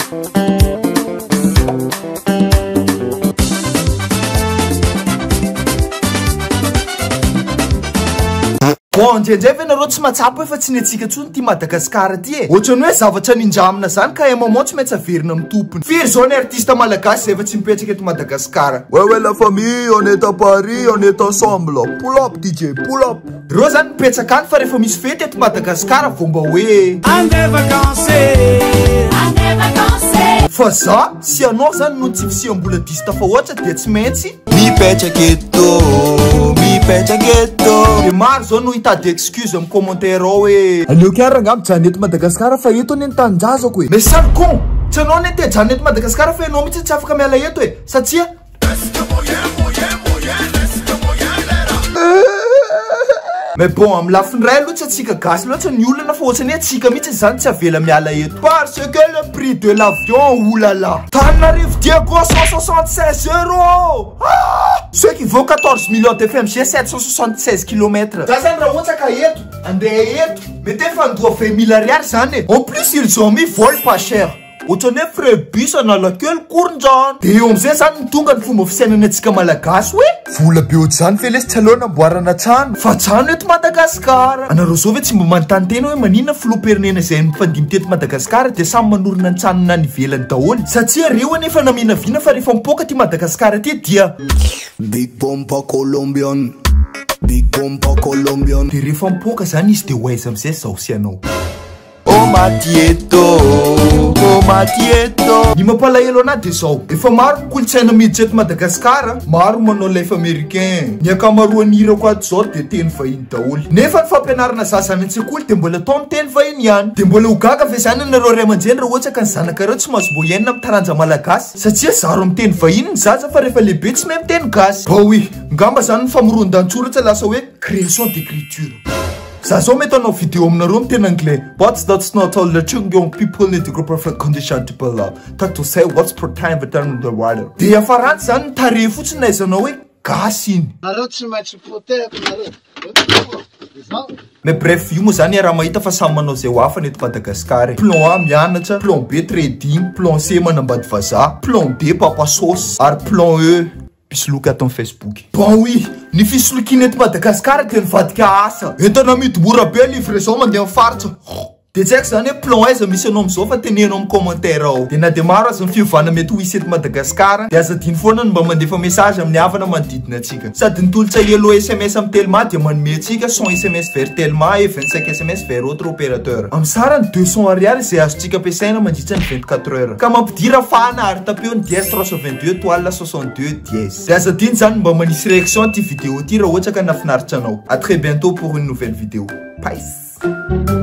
Bon, ndrendray ve nareo tsy matsapo efa tsy netsika tsony ty Madagasikara ty e. Ohatrany hoe zavatra nindramina zany ka emaman tsy maintsy averina amin'ny tompony. Firy zao ny artiste malagasy efa tsy mipetraka eto Madagasikara. Ouais, la famille, on est à Paris, on est ensemble. Pull up, DJ, pull up. Reo zany mipetraka any fa rehefa misy fety eto Madagasikara vao mba hoe Ande vacances. Fa za, si anao zany no tsy fisiam-bola diso tafahoatra dia tsy maintsy Mipetraka eto. de maro zao no hitady excuse amin'ny commentaire ao hoe Aleo kara ngam jany eto Madagasikara fa eto any tanjazako e. mais sale con, tsy anao ny te jany eto Madagasikara fa ianao mitsy tsy afaka miala eto e satria mais bon, amin'ny lafiny ray aloha tsy atsika gasy loatra ny olana fa ohatrany hoe atsika mitsy zany tsy avela miala eto parce que le prix de l'avion, oulala, Tananarive Diego 176 €. Ce qui vaut 14 millions de FMG, 776 km. Ça zany raha ohatra ka eto andeha eto mety efa andoa 20 000 ariary zany e. En plus ils ont mis vol pas cher. Ohatrany hoe frais bus analakely korondrano. De eo amizay zany ny tonga ny fomba fisainana antsika malagasy hoe Vola be ohatr'izany fe lesy tsy aleo namboarana trano. fa trano eto Madagasikara. Anareo zao ve tsy mba manontany tena hoe maninona filoham-pirenena izay mifandimby teto Madagasikara dia samy manorina ny tranona ny ivelany daholo satria reo anefa naminavina fa rehefa mipoaka ty Madagasikara ty dia Big Bomba Colombian. Big Bomba Colombian. de rehefa mipoaka zany izy de ho aiza amizay zao sy anao. Oh Matieto. Ny mampalahelo anahy de zao efa maro kolotsaina miditra eto Madagasikara, maro manao life américain, ny akamaroany irako ato zao de teny vahiny daholo nefa ny fampianarana zaza any an-tsekoly de mbola atao amin'ny teny vahiny ihany de mbola ho gaga ve zany nareo ray aman-dreny raha ohatra ka ny zanakareo tsy mahazo boyenina amin'ny taranja malagasy satria zaro amin'ny teny vahiny ny zaza fa rehefa lehibe tsy mahay miteny gasy. Ba oui, ngamba zany ny famoron-dantsoratra lasa hoe création d'écriture. Za zao mety anao video aminareo amin'ny teny anglais but that's not all the young people need to grow perfect condition to pull talk to say what's per time but turn the water de afaranty zany ny tare fotsiny naizanao hoe gasy iny Nareo tsy maintsy protège nareo. mais bref io moa zany raha mahita fa samy manao zay ho afany eto Madagasikara. Plan A mianatra, plan B trading, plan C manambady vazaha, plan D papa sauce ary plan E pisoloka atao Facebook. Bon oui, ny fisolokina eto Madagasikara dia nivadika asa entana midimora be livraison mandeha amin'ny faritra de tsy haiko zany hoe plan aiza misy anao amizao fa tenenao amin'ny commentaire ao de na de maro aza ny fiovana mety ho isy eto Madagasikara de aza diny foana ny mba mandefa message amin'ny havana manodidina atsika sady ny tolotra elo SMS amin'ny telma dia manome atsika 100 SMS vers telma et 25 SMS vers autre opérateur amin'ny sarany 200 ariary izay azontsika ampiasaina mandritra ny 24 heures ka mampidira fahana ary tapeo ny 10 322 étoile 62 10 de aza diny zany mba manisy réaction ty vidéo ty raha ohatra ka nafinaritra anao. À très bientôt pour une nouvelle vidéo. Peace.